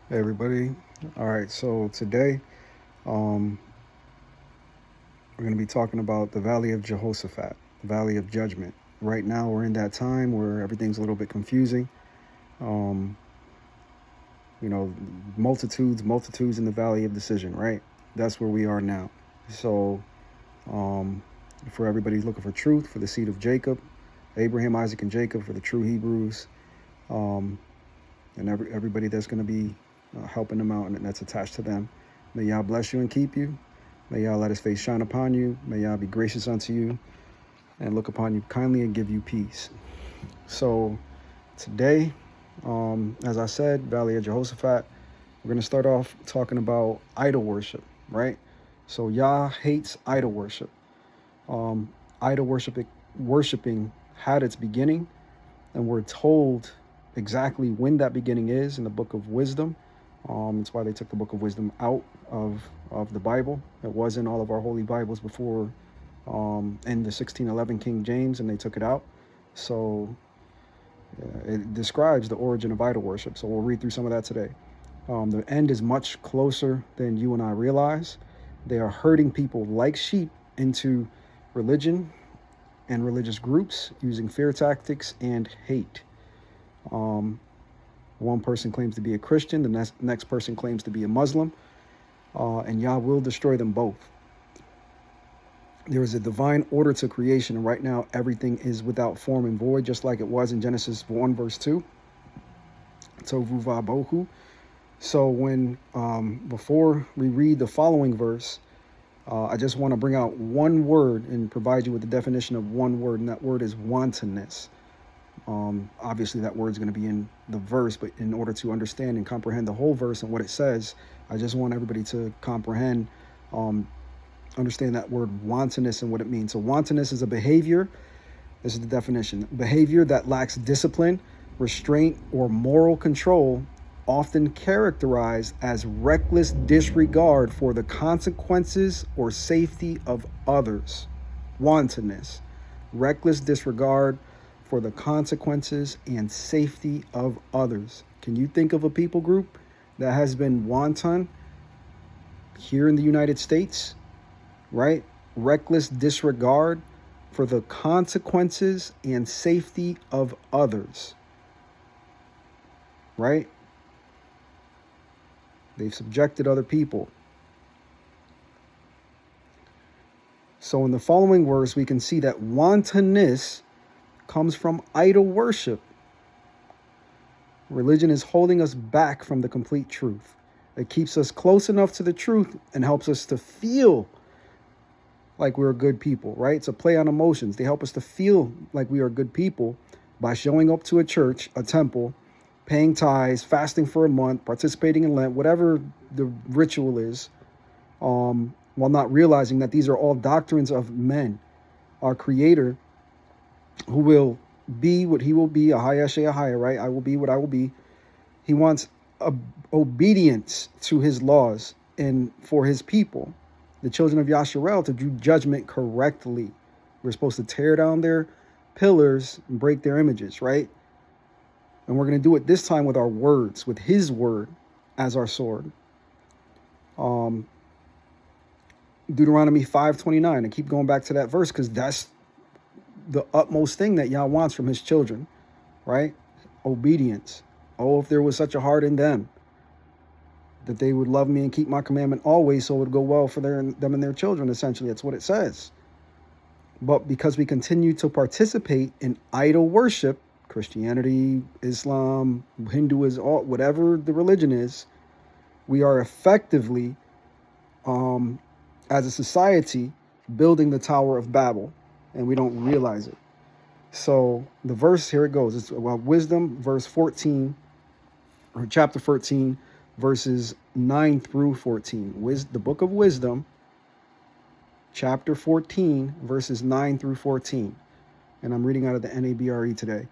Hey everybody. All right, so today we're going to be talking about the Valley of Jehoshaphat, the Valley of Judgment. Right now we're in that time where everything's a little bit confusing. Um, you know, multitudes in the Valley of Decision, right? That's where we are now. So um, for everybody looking for truth, for the seed of Jacob, Abraham, Isaac, and Jacob, for the true Hebrews, um, and everybody that's going to be helping them out and that's attached to them. May Yah bless you and keep you. May Yah let his face shine upon you. May Yah be gracious unto you and look upon you kindly and give you peace. So today, as I said, Valley of Jehoshaphat, we're going to start off talking about idol worship, right? So Yah hates idol worship. Um, idol worshiping had its beginning, and we're told exactly when that beginning is in the book of wisdom. That's why they took the book of wisdom out of the Bible. It was in all of our holy Bibles before in the 1611 King James, and they took it out. So it describes the origin of idol worship. So we'll read through some of that today. The end is much closer than you and I realize. They are herding people like sheep into religion and religious groups using fear tactics and hate. Um, One person claims to be a Christian, the next person claims to be a Muslim, and Yah will destroy them both. There is a divine order to creation, and right now everything is without form and void, just like it was in Genesis 1, verse 2. Tovu vabohu. So before we read the following verse, I just want to bring out one word and provide you with the definition of one word, and that word is wantonness. Obviously, that word's going to be in the verse, but in order to understand and comprehend the whole verse and what it says, I just want everybody to comprehend, understand that word wantonness and what it means. So, wantonness is a behavior. This is the definition: behavior that lacks discipline, restraint, or moral control, often characterized as reckless disregard for the consequences or safety of others. Wantonness, reckless disregard for the consequences and safety of others. Can you think of a people group that has been wanton here in the United States, right? Reckless disregard for the consequences and safety of others, right? They've subjected other people. So in the following verse, we can see that wantonness comes from idol worship. Religion is holding us back from the complete truth. It keeps us close enough to the truth and helps us to feel like we're good people, right? It's a play on emotions. They help us to feel like we are good people by showing up to a church, a temple, paying tithes, fasting for a month, participating in Lent, whatever the ritual is, while not realizing that these are all doctrines of men, our Creator, who will be what he will be, Ahaya Sheahaya, right? I will be what I will be. He wants obedience to his laws and for his people, the children of Yasharel, to do judgment correctly. We're supposed to tear down their pillars and break their images, right? And we're going to do it this time with our words, with his word as our sword. Deuteronomy 5:29. I keep going back to that verse because that's the utmost thing that Yah wants from his children, right? Obedience. Oh, if there was such a heart in them that they would love me and keep my commandment always, so it would go well for them and their children, essentially. That's what it says. But because we continue to participate in idol worship, Christianity, Islam, Hinduism, whatever the religion is, we are effectively, as a society, building the Tower of Babel, and we don't realize it. So the verse, here it goes. It's Wisdom, verse 14, or chapter 13, verses 9 through 14. The book of Wisdom, chapter 14, verses 9 through 14. And I'm reading out of the NABRE today.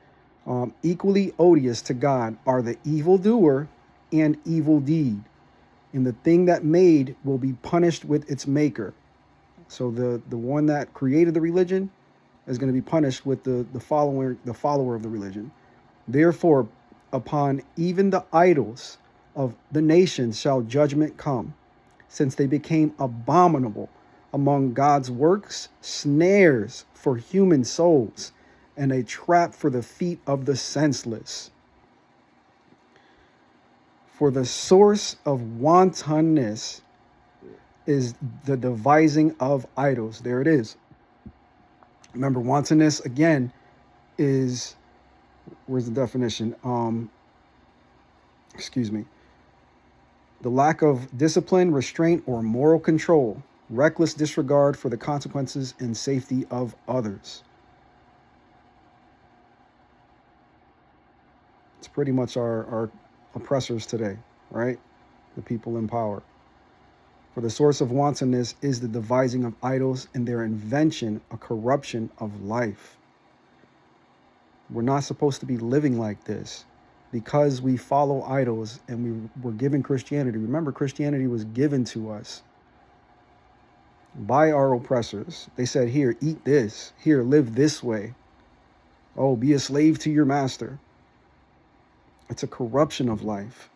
Equally odious to God are the evildoer and evil deed, and the thing that made will be punished with its maker. So the one that created the religion is going to be punished with the follower of the religion. Therefore, upon even the idols of the nations shall judgment come, since they became abominable among God's works, snares for human souls, and a trap for the feet of the senseless. For the source of wantonness is the devising of idols. There it is. Remember, wantonness, again, is, where's the definition? The lack of discipline, restraint, or moral control, reckless disregard for the consequences and safety of others. It's pretty much our oppressors today, right? The people in power. For the source of wantonness is the devising of idols, and their invention a corruption of life. We're not supposed to be living like this because we follow idols and we were given Christianity. Remember, Christianity was given to us by our oppressors. They said, here, eat this. Here, live this way. Oh, be a slave to your master. It's a corruption of life.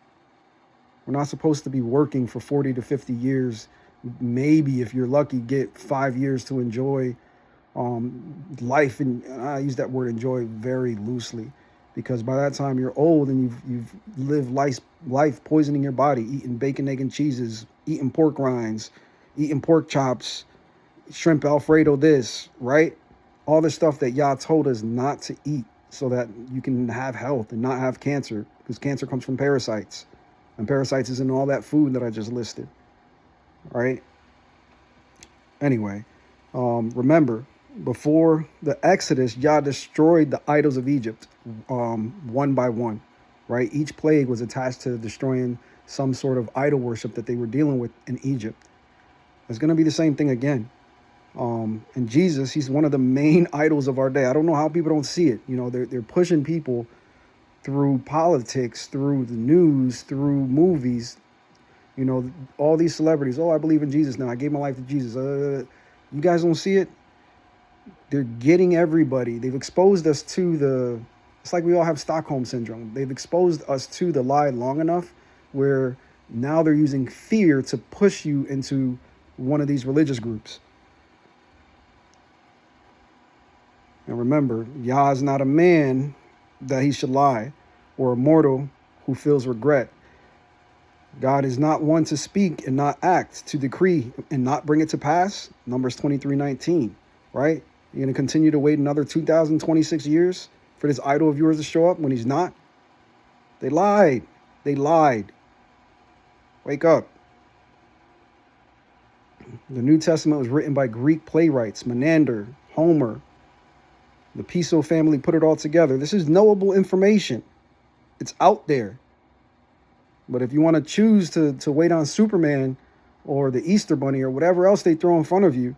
We're not supposed to be working for 40 to 50 years. Maybe, if you're lucky, get 5 years to enjoy life. And I use that word enjoy very loosely, because by that time you're old and you've lived life poisoning your body, eating bacon, egg, and cheeses, eating pork rinds, eating pork chops, shrimp Alfredo, this, right? All the stuff that Yah told us not to eat so that you can have health and not have cancer, because cancer comes from parasites. And parasites is in all that food that I just listed, right? Anyway, remember, before the Exodus, Yah destroyed the idols of Egypt one by one, right? Each plague was attached to destroying some sort of idol worship that they were dealing with in Egypt. It's going to be the same thing again. And Jesus, he's one of the main idols of our day. I don't know how people don't see it. You know, they're pushing people through politics, through the news, through movies. You know, all these celebrities. Oh, I believe in Jesus now. I gave my life to Jesus. You guys don't see it? They're getting everybody. They've exposed us to it's like we all have Stockholm syndrome. They've exposed us to the lie long enough where now they're using fear to push you into one of these religious groups. And remember, Yah is not a man that he should lie, or a mortal who feels regret. God is not one to speak and not act, to decree and not bring it to pass. Numbers 23:19, right? You're going to continue to wait another 2026 years for this idol of yours to show up when he's not? They lied. They lied. Wake up. The New Testament was written by Greek playwrights, Menander, Homer. The Piso family put it all together. This is knowable information. It's out there. But if you want to choose to wait on Superman or the Easter Bunny or whatever else they throw in front of you,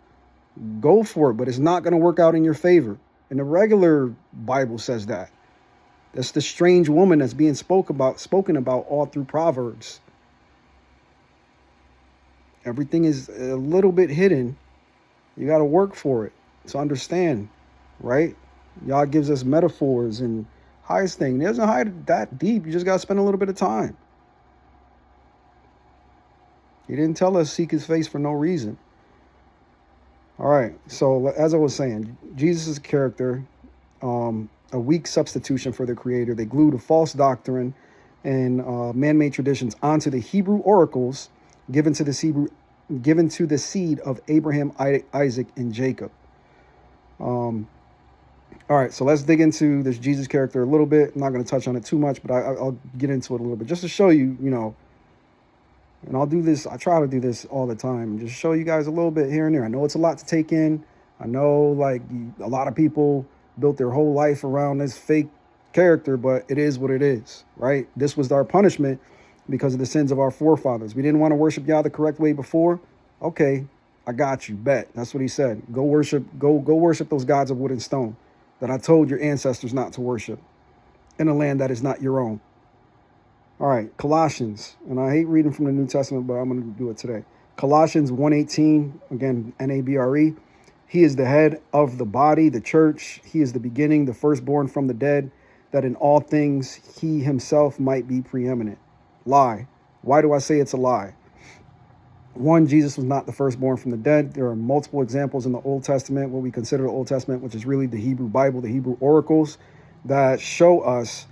go for it. But it's not going to work out in your favor. And the regular Bible says that. That's the strange woman that's being spoken about all through Proverbs. Everything is a little bit hidden. You got to work for it to understand, right? Yah gives us metaphors and highest thing. It doesn't hide that deep. You just got to spend a little bit of time. He didn't tell us seek his face for no reason. All right. So as I was saying, Jesus' character, a weak substitution for the creator. They glued a false doctrine and man-made traditions onto the Hebrew oracles given to the seed of Abraham, Isaac, and Jacob. All right, so let's dig into this Jesus character a little bit. I'm not going to touch on it too much, but I'll get into it a little bit just to show you, and I'll do this. I try to do this all the time, just show you guys a little bit here and there. I know it's a lot to take in. I know a lot of people built their whole life around this fake character, but it is what it is, right? This was our punishment because of the sins of our forefathers. We didn't want to worship Yah the correct way before. Okay, I got you. Bet. That's what he said. Go worship those gods of wood and stone that I told your ancestors not to worship in a land that is not your own. All right, Colossians, and I hate reading from the New Testament, but I'm going to do it today. Colossians 1:18, again, Nabre. He is the head of the body, the church. He is the beginning, the firstborn from the dead, that in all things he himself might be preeminent. Lie. Why do I say it's a lie? One, Jesus was not the firstborn from the dead. There are multiple examples in the Old Testament, what we consider the Old Testament, which is really the Hebrew Bible, the Hebrew oracles, that show us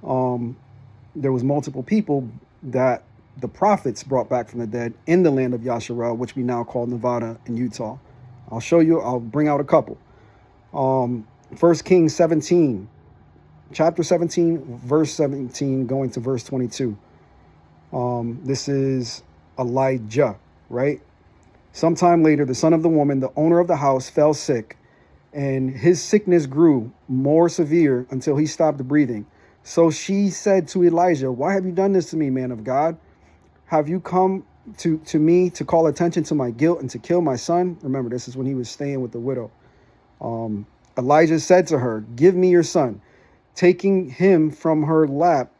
there was multiple people that the prophets brought back from the dead in the land of Yasharel, which we now call Nevada and Utah. I'll show you. I'll bring out a couple. 1 Kings 17, chapter 17, verse 17, going to verse 22. This is Elijah, right? Sometime later, the son of the woman, the owner of the house, fell sick, and his sickness grew more severe until he stopped breathing. So she said to Elijah, "Why have you done this to me, man of God? Have you come to me to call attention to my guilt and to kill my son?" Remember, this is when he was staying with the widow. Elijah said to her, "Give me your son." Taking him from her lap,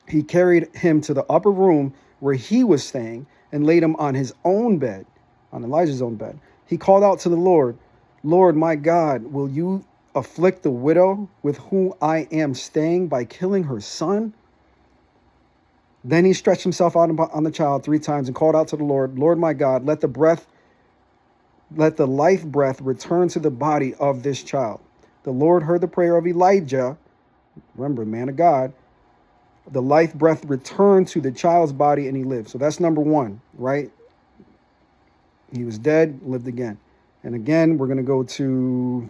he carried him to the upper room where he was staying and laid him on his own bed, on Elijah's own bed. He called out to the Lord, "Lord, my God, will you afflict the widow with whom I am staying by killing her son?" Then he stretched himself out on the child 3 times and called out to the Lord, "Lord, my God, let the life breath return to the body of this child." The Lord heard the prayer of Elijah. Remember, man of God. The life breath returned to the child's body and he lived. So that's number 1, right? He was dead, lived again. And again, we're going to go to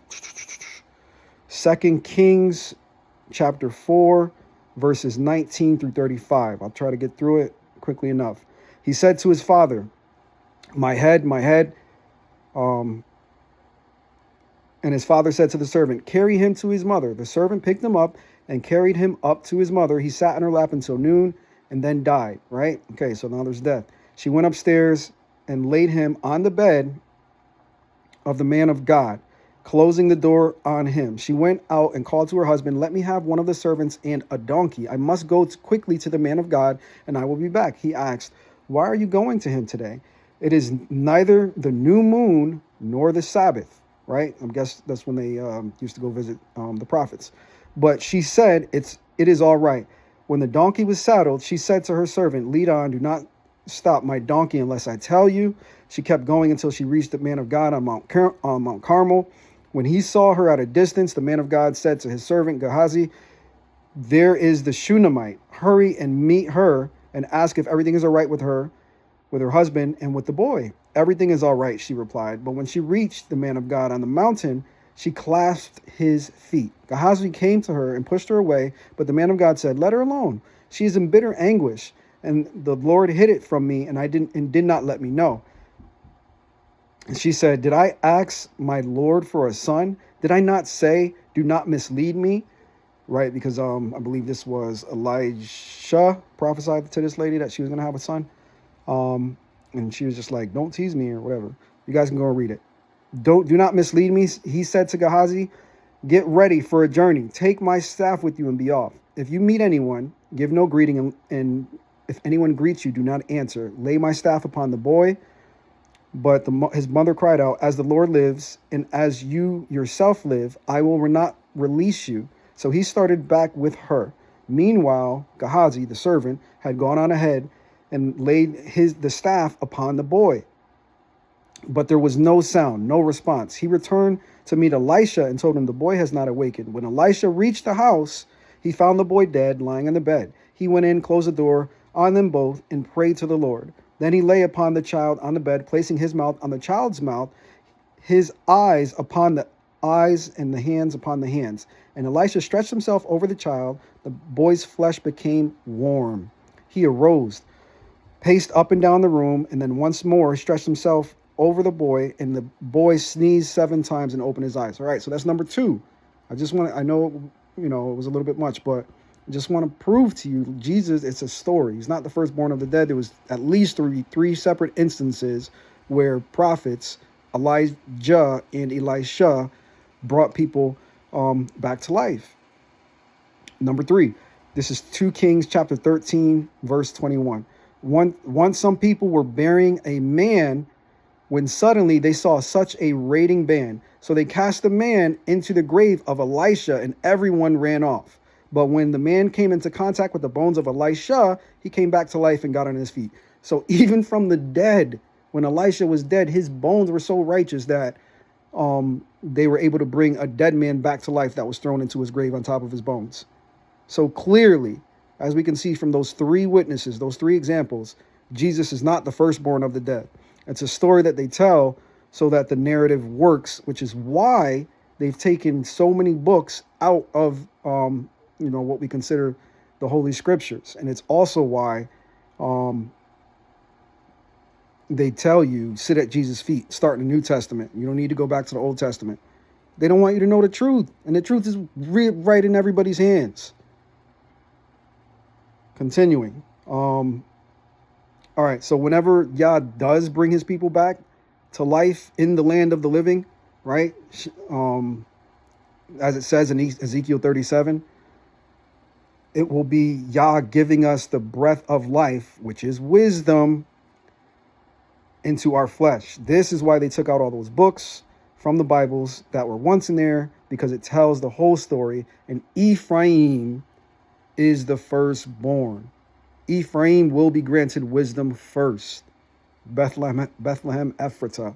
2 Kings chapter 4, verses 19 through 35. I'll try to get through it quickly enough. He said to his father, my head. And his father said to the servant, "Carry him to his mother." The servant picked him up and carried him up to his mother. He sat in her lap until noon and then died, right? Okay, so now there's death. She went upstairs and laid him on the bed of the man of God, closing the door on him. She went out and called to her husband, "Let me have one of the servants and a donkey. I must go quickly to the man of God, and I will be back." He asked, "Why are you going to him today? It is neither the new moon nor the Sabbath," right? I guess that's when they used to go visit the prophets. But she said, it is all right. When the donkey was saddled, she said to her servant, "Lead on, do not stop my donkey unless I tell you." She kept going until she reached the man of God on Mount Carmel. When he saw her at a distance, the man of God said to his servant Gehazi, "There is the Shunammite. Hurry and meet her and ask if everything is all right with her husband, and with the boy." "Everything is all right," she replied. But when she reached the man of God on the mountain, she clasped his feet. Gehazi came to her and pushed her away, but the man of God said, "Let her alone. She is in bitter anguish, and the Lord hid it from me and did not let me know." And she said, "Did I ask my Lord for a son? Did I not say, 'Do not mislead me'?" Right? Because I believe this was Elisha prophesied to this lady that she was going to have a son. And she was just like, "Don't tease me," or whatever. You guys can go and read it. Do not mislead me," he said to Gehazi. "Get ready for a journey. Take my staff with you and be off. If you meet anyone, give no greeting, and if anyone greets you, do not answer. Lay my staff upon the boy." But his mother cried out, "As the Lord lives, and as you yourself live, I will not release you." So he started back with her. Meanwhile, Gehazi, the servant, had gone on ahead and laid the staff upon the boy. But there was no sound, no response. He returned to meet Elisha and told him, "The boy has not awakened." When Elisha reached the house, he found the boy dead, lying on the bed. He went in, closed the door on them both, and prayed to the Lord. Then he lay upon the child on the bed, placing his mouth on the child's mouth, his eyes upon the eyes, and the hands upon the hands. And Elisha stretched himself over the child. The boy's flesh became warm. He arose, paced up and down the room, and then once more stretched himself over the boy, and the boy sneezed 7 times and opened his eyes. All right, so that's number 2. I know, it was a little bit much, but I just want to prove to you, Jesus, it's a story. He's not the firstborn of the dead. There was at least three separate instances where prophets, Elijah and Elisha, brought people back to life. Number 3, this is 2 Kings chapter 13, verse 21. Once some people were burying a man when suddenly they saw such a raiding band. So they cast the man into the grave of Elisha, and everyone ran off. But when the man came into contact with the bones of Elisha, he came back to life and got on his feet. So even from the dead, when Elisha was dead, his bones were so righteous that they were able to bring a dead man back to life that was thrown into his grave on top of his bones. So clearly, as we can see from those three witnesses, those three examples, Jesus is not the firstborn of the dead. It's a story that they tell so that the narrative works, which is why they've taken so many books out of, what we consider the Holy Scriptures. And it's also why they tell you, sit at Jesus' feet, start in the New Testament. You don't need to go back to the Old Testament. They don't want you to know the truth. And the truth is right in everybody's hands. Continuing. All right, so whenever Yah does bring his people back to life in the land of the living, right? As it says in Ezekiel 37, it will be Yah giving us the breath of life, which is wisdom, into our flesh. This is why they took out all those books from the Bibles that were once in there, because it tells the whole story. And Ephraim is the firstborn. Ephraim will be granted wisdom first. Bethlehem Ephratah.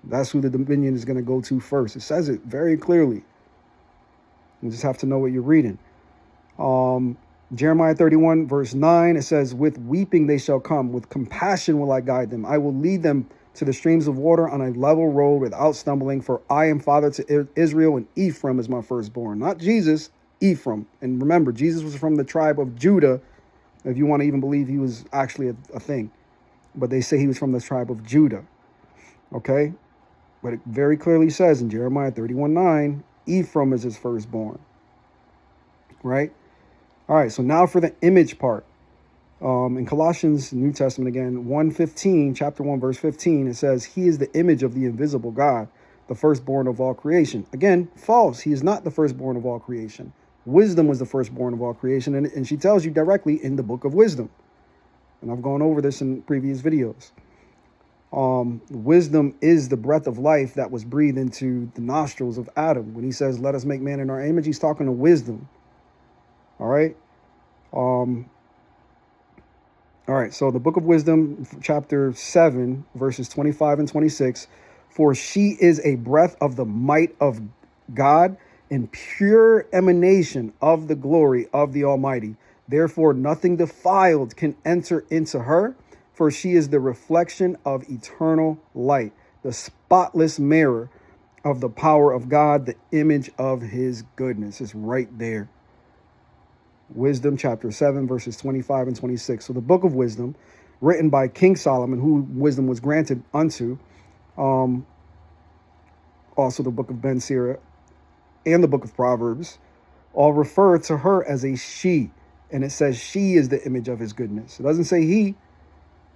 That's who the dominion is going to go to first. It says it very clearly. You just have to know what you're reading. Jeremiah 31 verse 9, it says, with weeping they shall come, with compassion will I guide them. I will lead them to the streams of water on a level road without stumbling, for I am father to Israel, and Ephraim is my firstborn. Not Jesus, Ephraim. And remember, Jesus was from the tribe of Judah, if you want to even believe he was actually a thing. But they say he was from the tribe of Judah. Okay? But it very clearly says in Jeremiah 31:9, Ephraim is his firstborn. Right? All right, so now for the image part. In Colossians, New Testament again, 1:15, chapter 1, verse 15, it says, he is the image of the invisible God, the firstborn of all creation. Again, false. He is not the firstborn of all creation. Wisdom was the firstborn of all creation, and she tells you directly in the book of wisdom. And I've gone over this in previous videos. Wisdom is the breath of life that was breathed into the nostrils of Adam. When he says, let us make man in our image, he's talking to wisdom. All right. All right. So the book of wisdom, chapter 7, verses 25 and 26. For she is a breath of the might of God and pure emanation of the glory of the Almighty. Therefore, nothing defiled can enter into her, for she is the reflection of eternal light, the spotless mirror of the power of God, the image of his goodness. It's right there. Wisdom chapter 7, verses 25 and 26. So the book of wisdom, written by King Solomon, who wisdom was granted unto, also the book of Ben Sira and the book of Proverbs, all refer to her as a she. And it says she is the image of his goodness. It doesn't say he,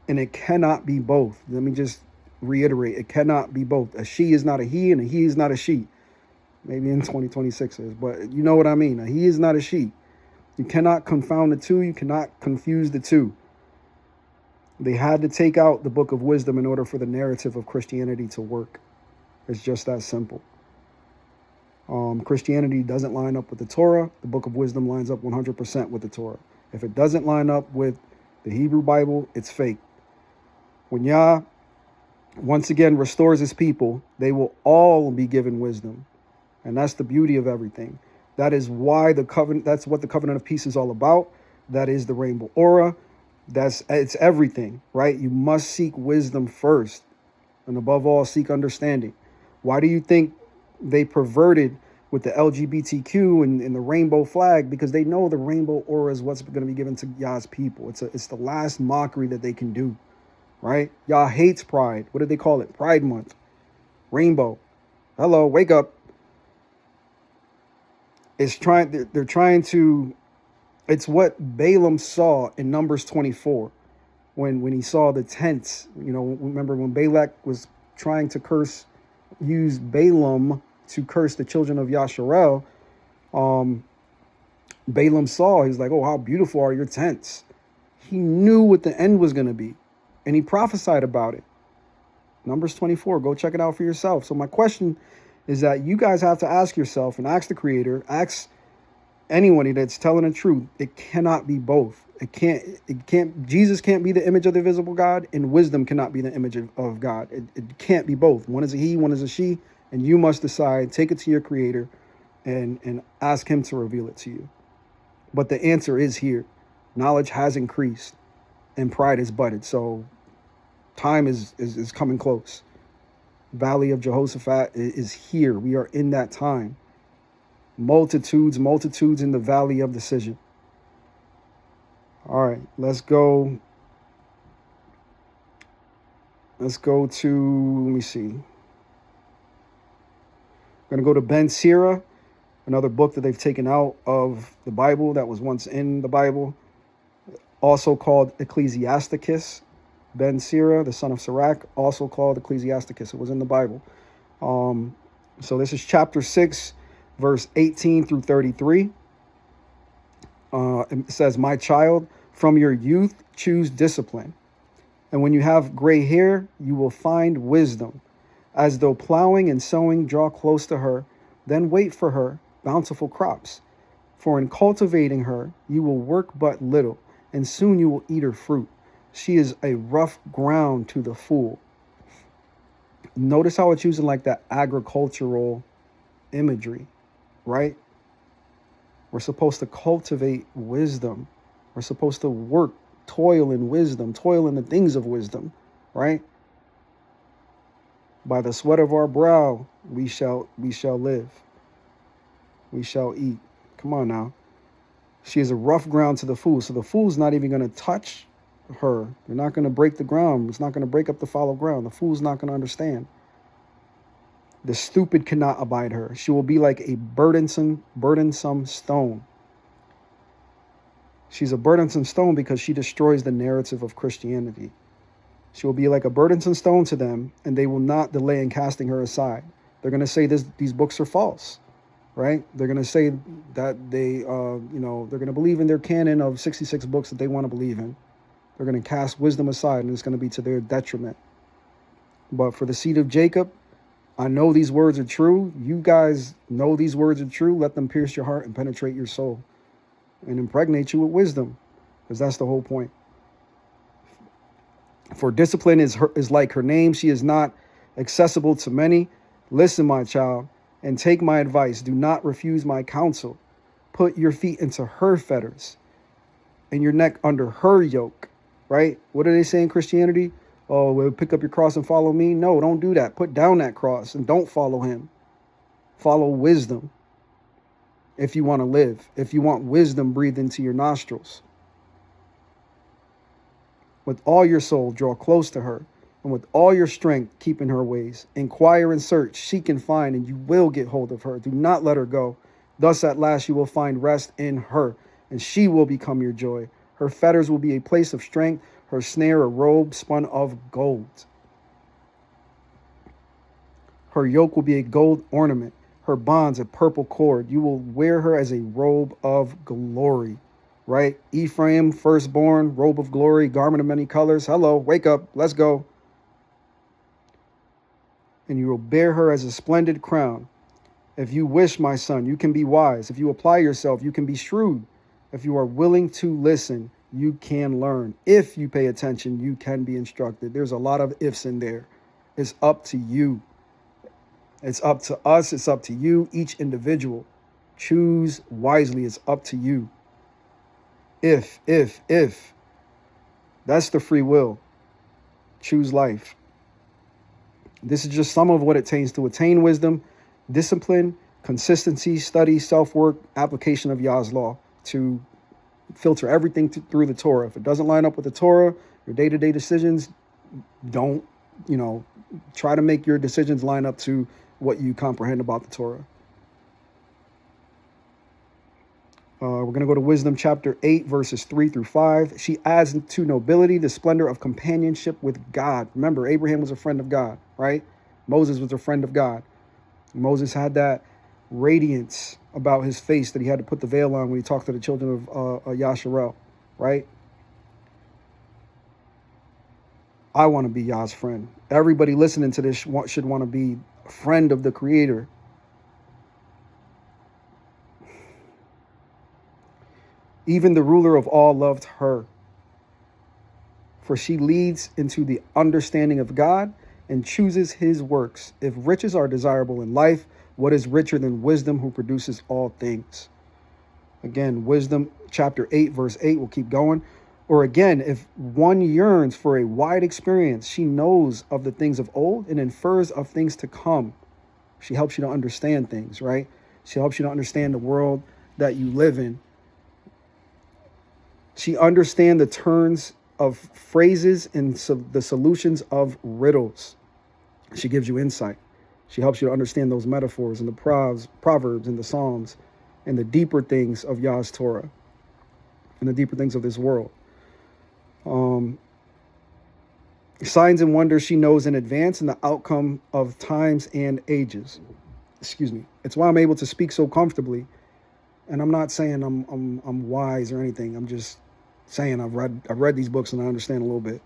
and it cannot be both. Let me just reiterate, it cannot be both. A she is not a he, and a he is not a she. Maybe in 2026 is, but you know what I mean. A he is not a she. You cannot confound the two. You cannot confuse the two. They had to take out the book of wisdom in order for the narrative of Christianity to work. It's just that simple. Christianity doesn't line up with the Torah. The book of wisdom lines up 100% with the Torah. If it doesn't line up with the Hebrew Bible, it's fake. When Yah once again restores his people, they will all be given wisdom. And that's the beauty of everything. That is why the covenant, that's what the covenant of peace is all about. That is the rainbow aura. It's everything, right? You must seek wisdom first. And above all, seek understanding. Why do you think they perverted with the LGBTQ and the rainbow flag? Because they know the rainbow aura is what's going to be given to Yah's people. It's the last mockery that they can do, right? Yah hates pride. What do they call it? Pride Month. Rainbow. Hello, wake up. They're trying to, it's what Balaam saw in Numbers 24 when he saw the tents. You know, remember when Balak was trying to use Balaam to curse the children of Yasharel, Balaam saw, he's like, oh, how beautiful are your tents. He knew what the end was going to be, and he prophesied about it. Numbers 24, go check it out for yourself. So my question is that you guys have to ask yourself and ask the Creator, ask Anybody that's telling the truth, it cannot be both. Jesus can't be the image of the visible God, and wisdom cannot be the image of God. It can't be both. One is a he, one is a she, and you must decide, take it to your creator and ask him to reveal it to you. But the answer is here. Knowledge has increased and pride is budded. So time is coming close. Valley of Jehoshaphat is here. We are in that time. Multitudes in the valley of decision. All right, let's go. Let's go to, let me see. I'm going to go to Ben Sira, another book that they've taken out of the Bible that was once in the Bible, also called Ecclesiasticus. Ben Sira, the son of Sirach, also called Ecclesiasticus. It was in the Bible. So this is chapter 6, verse 18 through 33. It says, "My child, from your youth choose discipline. And when you have gray hair, you will find wisdom. As though plowing and sowing, draw close to her. Then wait for her bountiful crops. For in cultivating her, you will work but little, and soon you will eat her fruit. She is a rough ground to the fool." Notice how it's using like that agricultural imagery, right? We're supposed to cultivate wisdom. We're supposed to work, toil in wisdom, toil in the things of wisdom, right? By the sweat of our brow, we shall live. We shall eat. Come on now. She is a rough ground to the fool. So the fool's not even going to touch her. They're not going to break the ground. It's not going to break up the fallow ground. The fool's not going to understand. The stupid cannot abide her. She will be like a burdensome stone. She's a burdensome stone because she destroys the narrative of Christianity. She will be like a burdensome stone to them, and they will not delay in casting her aside. They're going to say these books are false, right? They're going to say that they're going to believe in their canon of 66 books that they want to believe in. They're going to cast wisdom aside, and it's going to be to their detriment. But for the seed of Jacob, I know these words are true. You guys know these words are true. Let them pierce your heart and penetrate your soul and impregnate you with wisdom, because that's the whole point. For discipline is like her name. She is not accessible to many. Listen, my child, and take my advice. Do not refuse my counsel. Put your feet into her fetters and your neck under her yoke, right? What do they say in Christianity? Oh, well, pick up your cross and follow me. No, don't do that. Put down that cross and don't follow him. Follow wisdom if you want to live, if you want wisdom breathed into your nostrils. With all your soul, draw close to her, and with all your strength, keep in her ways. Inquire and search, seek and find, and you will get hold of her. Do not let her go. Thus at last you will find rest in her, and she will become your joy. Her fetters will be a place of strength, her snare a robe spun of gold. Her yoke will be a gold ornament, her bonds a purple cord. You will wear her as a robe of glory, right? Ephraim, firstborn, robe of glory, garment of many colors. Hello, wake up, let's go. And you will bear her as a splendid crown. If you wish, my son, you can be wise. If you apply yourself, you can be shrewd. If you are willing to listen, you can learn. If you pay attention, you can be instructed. There's a lot of ifs in there. It's up to you. It's up to us. It's up to you, each individual. Choose wisely. It's up to you. If. That's the free will. Choose life. This is just some of what it takes to attain wisdom, discipline, consistency, study, self-work, application of Yah's law, to filter everything through the Torah. If it doesn't line up with the Torah, your day-to-day decisions, don't, try to make your decisions line up to what you comprehend about the Torah. We're going to go to Wisdom chapter 8, verses 3 through 5. She adds to nobility the splendor of companionship with God. Remember, Abraham was a friend of God, right? Moses was a friend of God. Moses had that radiance about his face that he had to put the veil on when he talked to the children of Yasharel, right? I want to be Yah's friend. Everybody listening to this should want to be a friend of the Creator. Even the ruler of all loved her, for she leads into the understanding of God and chooses his works. If riches are desirable in life, what is richer than wisdom, who produces all things? Again, Wisdom chapter 8, verse 8, we'll keep going. Or again, if one yearns for a wide experience, she knows of the things of old and infers of things to come. She helps you to understand things, right? She helps you to understand the world that you live in. She understands the turns of phrases and the solutions of riddles. She gives you insight. She helps you to understand those metaphors and the proverbs and the Psalms and the deeper things of Yah's Torah and the deeper things of this world. Signs and wonders she knows in advance and the outcome of times and ages. Excuse me. It's why I'm able to speak so comfortably. And I'm not saying I'm wise or anything. I'm just saying I've read these books and I understand a little bit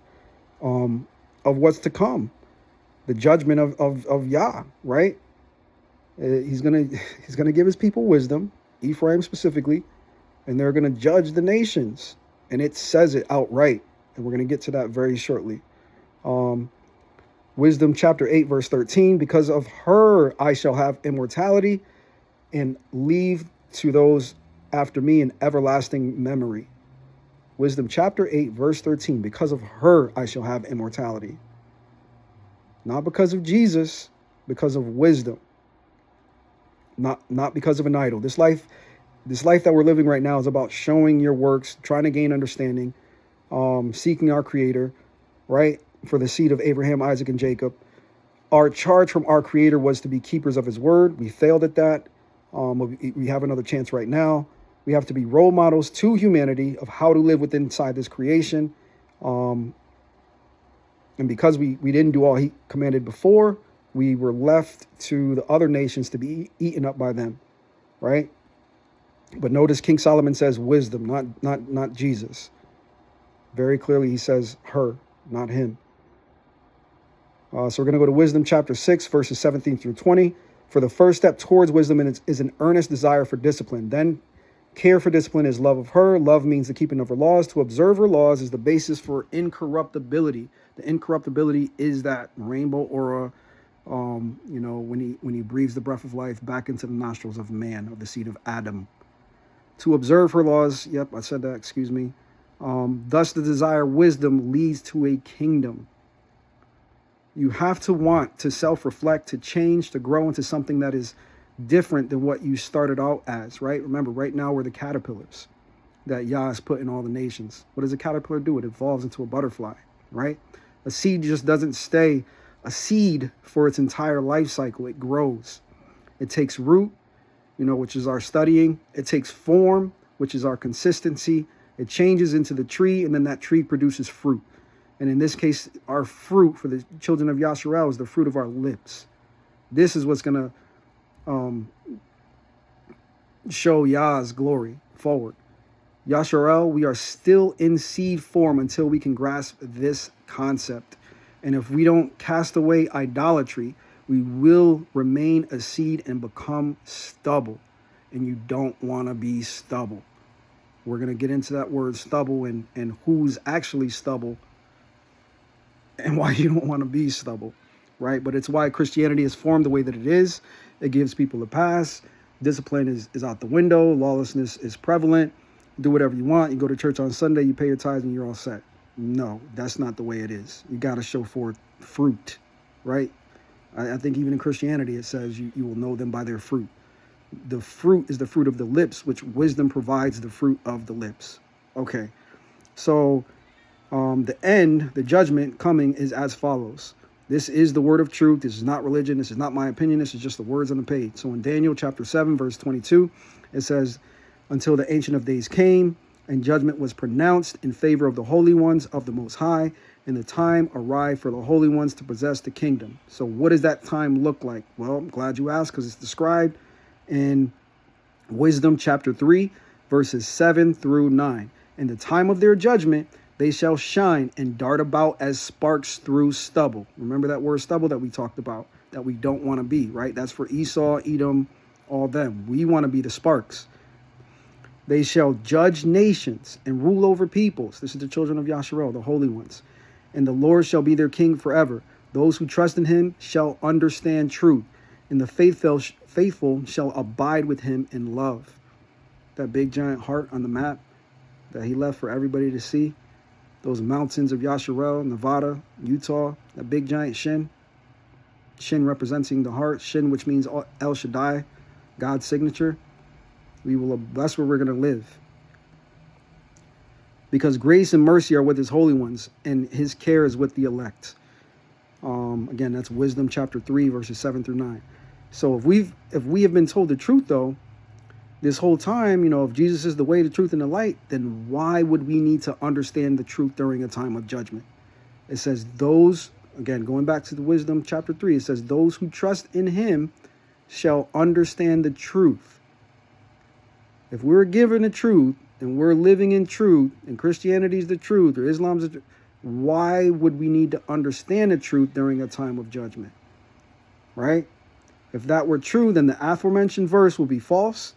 of what's to come. The judgment of Yah, right? He's gonna give his people wisdom, Ephraim specifically, and they're gonna judge the nations. And it says it outright. And we're gonna get to that very shortly. Wisdom chapter 8, verse 13, because of her I shall have immortality and leave to those after me an everlasting memory. Wisdom chapter 8, verse 13, because of her I shall have immortality. Not because of Jesus, because of wisdom. Not because of an idol. This life that we're living right now is about showing your works, trying to gain understanding, seeking our Creator, right? For the seed of Abraham, Isaac, and Jacob. Our charge from our Creator was to be keepers of his word. We failed at that. We have another chance right now. We have to be role models to humanity of how to live inside this creation. And because we didn't do all he commanded before, we were left to the other nations to be eaten up by them, right? But notice King Solomon says wisdom, not Jesus. Very clearly he says her, not him. So we're going to go to Wisdom chapter 6, verses 17 through 20. For the first step towards wisdom is an earnest desire for discipline. Then care for discipline is love of her. Love means the keeping of her laws. To observe her laws is the basis for incorruptibility. The incorruptibility is that rainbow aura, when he breathes the breath of life back into the nostrils of man, of the seed of Adam. To observe her laws, yep, I said that, excuse me. Thus the desire wisdom leads to a kingdom. You have to want to self-reflect, to change, to grow into something that is different than what you started out as, right? Remember, right now we're the caterpillars that Yah has put in all the nations. What does a caterpillar do? It evolves into a butterfly, right? A seed just doesn't stay a seed for its entire life cycle. It grows. It takes root, which is our studying. It takes form, which is our consistency. It changes into the tree, and then that tree produces fruit. And in this case, our fruit for the children of Yasharel is the fruit of our lips. This is what's going to show Yah's glory forward. Yasharel, we are still in seed form until we can grasp this concept. And if we don't cast away idolatry, we will remain a seed and become stubble. And you don't want to be stubble. We're going to get into that word stubble and who's actually stubble and why you don't want to be stubble, right? But it's why Christianity is formed the way that it is. It gives people a pass. Discipline is out the window. Lawlessness is prevalent. Do whatever you want. You go to church on Sunday, you pay your tithes, and you're all set. No, that's not the way it is. You got to show forth fruit, right? I think even in Christianity, it says you will know them by their fruit. The fruit is the fruit of the lips, which wisdom provides the fruit of the lips. Okay, so the judgment coming is as follows. This is the word of truth. This is not religion. This is not my opinion. This is just the words on the page. So in Daniel chapter 7, verse 22, it says, until the Ancient of Days came, and judgment was pronounced in favor of the holy ones of the Most High, and the time arrived for the holy ones to possess the kingdom. So what does that time look like? Well, I'm glad you asked, because it's described in Wisdom chapter 3, verses 7 through 9. In the time of their judgment, they shall shine and dart about as sparks through stubble. Remember that word stubble that we talked about, that we don't want to be, right? That's for Esau, Edom, all them. We want to be the sparks. They shall judge nations and rule over peoples. This is the children of Yasharel, the holy ones. And the Lord shall be their king forever. Those who trust in him shall understand truth, and the faithful shall abide with him in love. That big giant heart on the map that he left for everybody to see. Those mountains of Yasharel, Nevada, Utah, that big giant Shin. Shin representing the heart. Shin, which means El Shaddai, God's signature. That's where we're going to live. Because grace and mercy are with his holy ones, and his care is with the elect. Again, that's Wisdom chapter 3, verses 7 through 9. So if we have been told the truth, though, this whole time, if Jesus is the way, the truth, and the light, then why would we need to understand the truth during a time of judgment? It says those, again, going back to the Wisdom chapter 3, it says those who trust in him shall understand the truth. If we're given the truth and we're living in truth, and Christianity is the truth, or Islam's the truth, why would we need to understand the truth during a time of judgment? Right? If that were true, then the aforementioned verse will be false.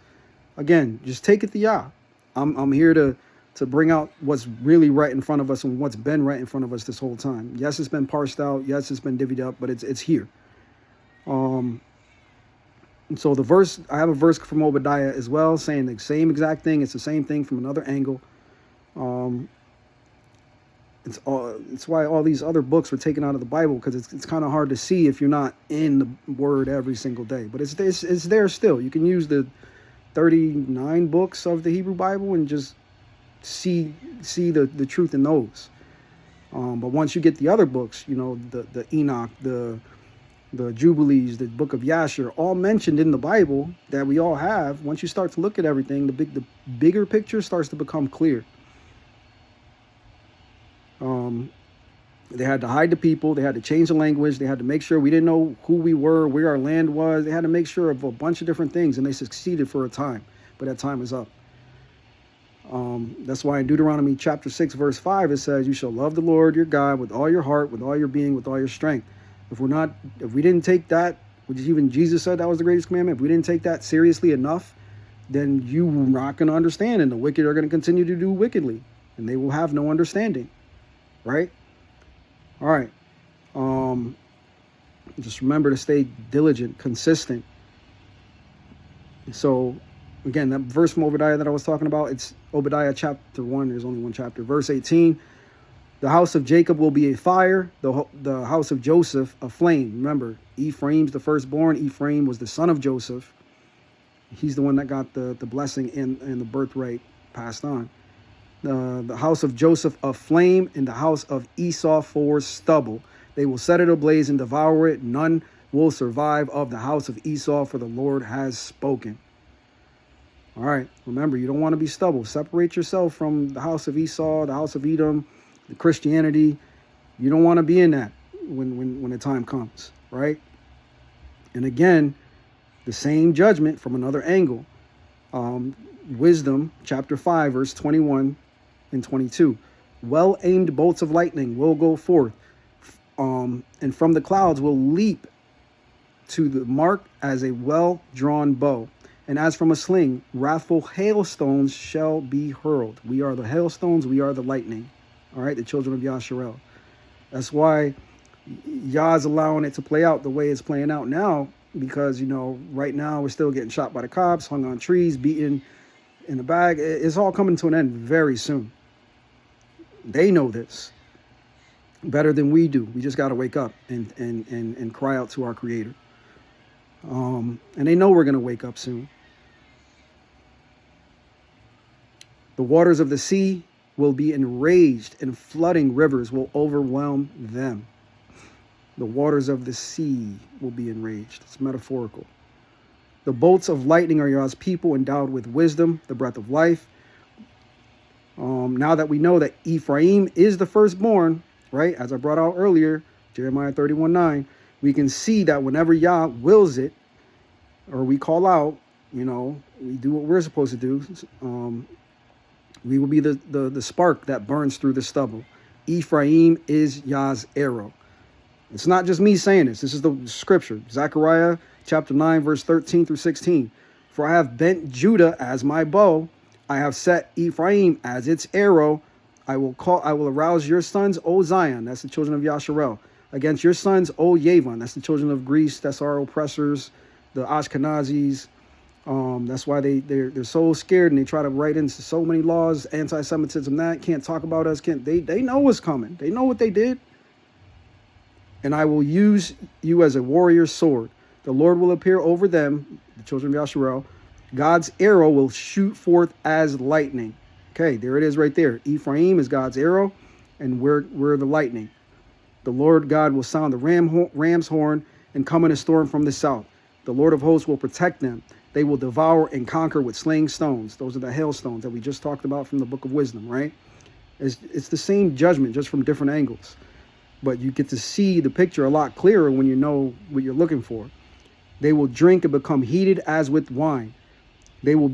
Again, just take it to Yah. I'm here to bring out what's really right in front of us and what's been right in front of us this whole time. Yes, it's been parsed out. Yes, it's been divvied up, but it's here. And so I have a verse from Obadiah as well, saying the same exact thing. It's the same thing from another angle. It's why all these other books were taken out of the Bible, because it's kind of hard to see if you're not in the Word every single day. But it's there still. You can use the 39 books of the Hebrew Bible and just see the truth in those. But once you get the other books, the Enoch, the Jubilees, the book of Yasher, all mentioned in the Bible that we all have. Once you start to look at everything, the bigger picture starts to become clear. They had to hide the people. They had to change the language. They had to make sure we didn't know who we were, where our land was. They had to make sure of a bunch of different things, and they succeeded for a time, but that time is up. That's why in Deuteronomy chapter 6, verse 5, it says, you shall love the Lord your God with all your heart, with all your being, with all your strength. If we didn't take that, which even Jesus said that was the greatest commandment, if we didn't take that seriously enough, then you're not going to understand, and the wicked are going to continue to do wickedly, and they will have no understanding, right? All right. Just remember to stay diligent, consistent. So, again, that verse from Obadiah that I was talking about, it's Obadiah chapter 1. There's only one chapter. Verse 18. The house of Jacob will be a fire, the house of Joseph a flame. Remember, Ephraim's the firstborn. Ephraim was the son of Joseph. He's the one that got the blessing and the birthright passed on. The house of Joseph a flame, and the house of Esau for stubble. They will set it ablaze and devour it. None will survive of the house of Esau, for the Lord has spoken. All right, remember, you don't want to be stubble. Separate yourself from the house of Esau, the house of Edom, the Christianity. You don't want to be in that when the time comes, right? And again, the same judgment from another angle. Wisdom chapter 5, verse 21 and 22. Well-aimed bolts of lightning will go forth, and from the clouds will leap to the mark as a well-drawn bow. And as from a sling, wrathful hailstones shall be hurled. We are the hailstones, we are the lightning. All right, the children of Yasharel. That's why Yah's allowing it to play out the way it's playing out now, because, right now we're still getting shot by the cops, hung on trees, beaten in the bag. It's all coming to an end very soon. They know this better than we do. We just got to wake up and cry out to our Creator. And they know we're going to wake up soon. The waters of the sea will be enraged, and flooding rivers will overwhelm them. The waters of the sea will be enraged. It's metaphorical. The bolts of lightning are Yah's people, endowed with wisdom, the breath of life. Now that we know that Ephraim is the firstborn, right? As I brought out earlier, Jeremiah 31:9, we can see that whenever Yah wills it, or we call out, we do what we're supposed to do. We will be the spark that burns through the stubble. Ephraim is Yah's arrow. It's not just me saying this. This is the scripture. Zechariah chapter 9, verse 13 through 16. For I have bent Judah as my bow. I have set Ephraim as its arrow. I will arouse your sons, O Zion. That's the children of Yasharel. Against your sons, O Yavon. That's the children of Greece. That's our oppressors, the Ashkenazis. That's why they're so scared, and they try to write into so many laws, anti-Semitism, that can't talk about us. They know what's coming. They know what they did. And I will use you as a warrior's sword. The Lord will appear over them, the children of Yasharel. God's arrow will shoot forth as lightning. Okay, there it is right there. Ephraim is God's arrow, and we're the lightning. The Lord God will sound the ram's horn and come in a storm from the south. The Lord of hosts will protect them. They will devour and conquer with slaying stones. Those are the hailstones that we just talked about from the book of wisdom, right? It's the same judgment, just from different angles. But you get to see the picture a lot clearer when you know what you're looking for. They will drink and become heated as with wine. They will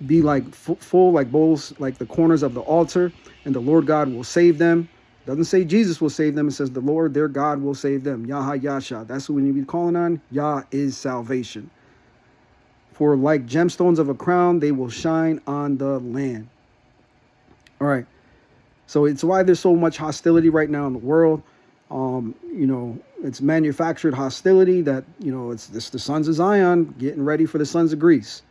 be like full like bowls, like the corners of the altar, and the Lord God will save them. It doesn't say Jesus will save them. It says the Lord, their God, will save them. Yah Yasha. That's who we need to be calling on. Yah is salvation. For like gemstones of a crown, they will shine on the land. All right. So it's why there's so much hostility right now in the world. It's manufactured hostility that, it's the sons of Zion getting ready for the sons of Greece.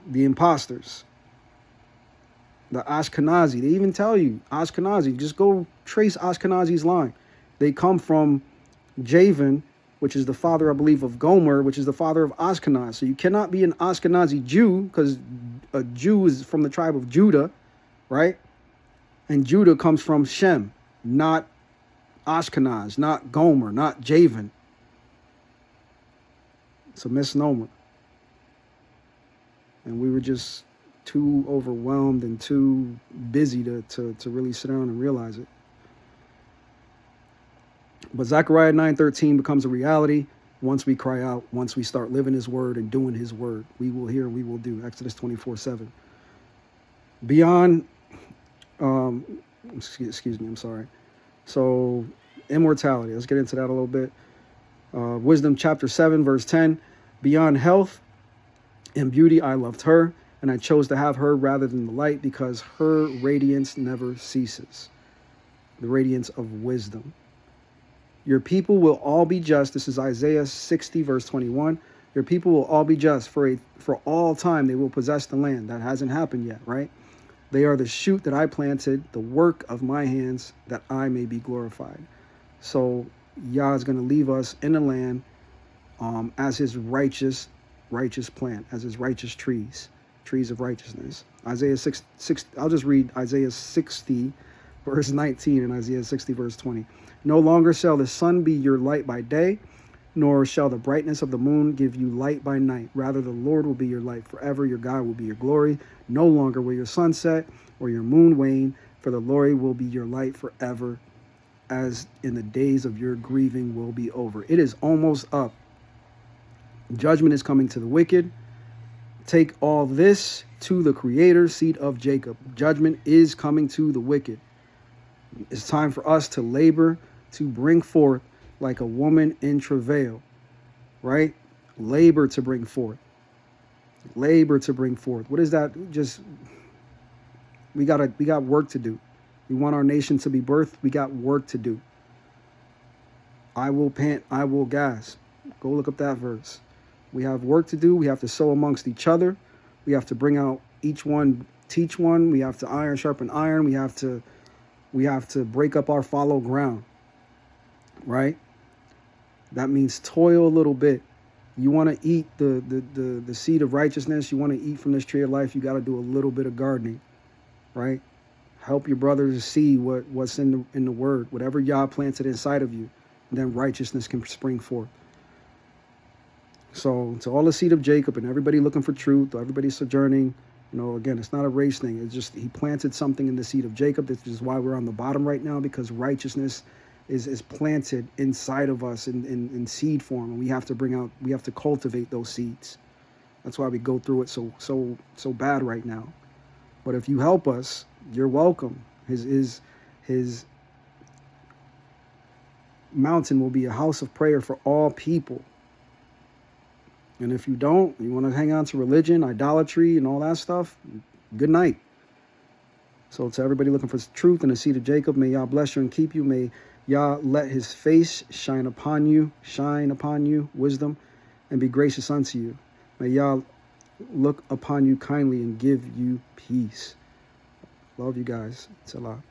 The imposters. The Ashkenazi. They even tell you, Ashkenazi, just go trace Ashkenazi's line. They come from Javan, which is the father, I believe, of Gomer, which is the father of Ashkenaz. So you cannot be an Ashkenazi Jew, because a Jew is from the tribe of Judah, right? And Judah comes from Shem, not Ashkenaz, not Gomer, not Javan. It's a misnomer. And we were just too overwhelmed and too busy to really sit down and realize it. But Zechariah 9:13 becomes a reality once we cry out, once we start living his word and doing his word. We will hear, we will do. Exodus 24:7. Beyond, excuse me, I'm sorry. So, immortality. Let's get into that a little bit. Wisdom chapter 7, verse 10. Beyond health and beauty, I loved her, and I chose to have her rather than the light, because her radiance never ceases. The radiance of wisdom. Your people will all be just. This is Isaiah 60, verse 21. Your people will all be just. For all time they will possess the land. That hasn't happened yet, right? They are the shoot that I planted, the work of my hands, that I may be glorified. So Yah is going to leave us in the land as his righteous plant, as his righteous trees of righteousness. Isaiah 6, I'll just read Isaiah 60, verse 19, and Isaiah 60, verse 20. No longer shall the sun be your light by day, nor shall the brightness of the moon give you light by night. Rather, the Lord will be your light forever. Your God will be your glory. No longer will your sun set or your moon wane, for the Lord will be your light forever, as in the days of your grieving will be over. It is almost up. Judgment is coming to the wicked. Take all this to the Creator, seed of Jacob. Judgment is coming to the wicked. It's time for us to labor, to bring forth like a woman in travail, right? Labor to bring forth. Labor to bring forth. What is that? Just, we got work to do. We want our nation to be birthed. We got work to do. I will pant, I will gasp. Go look up that verse. We have work to do. We have to sow amongst each other. We have to bring out each one, teach one. We have to iron sharpen iron. We have to break up our fallow ground, right? That means toil a little bit. You want to eat the seed of righteousness. You want to eat from this tree of life. You got to do a little bit of gardening, right? Help your brothers see what's in the word, whatever Yah planted inside of you, and then righteousness can spring forth. So to all the seed of Jacob and everybody looking for truth, everybody sojourning, again, it's not a race thing. It's just he planted something in the seed of Jacob. This is why we're on the bottom right now, because righteousness is planted inside of us in seed form, and we have to cultivate those seeds. That's why we go through it so bad right now. But if you help us, you're welcome. His mountain will be a house of prayer for all people. And if you don't, you want to hang on to religion, idolatry, and all that stuff, good night. So to everybody looking for truth and the seed of Jacob, may Yah bless you and keep you. May Yah let his face shine upon you, wisdom, and be gracious unto you. May Yah look upon you kindly and give you peace. Love you guys. Salah.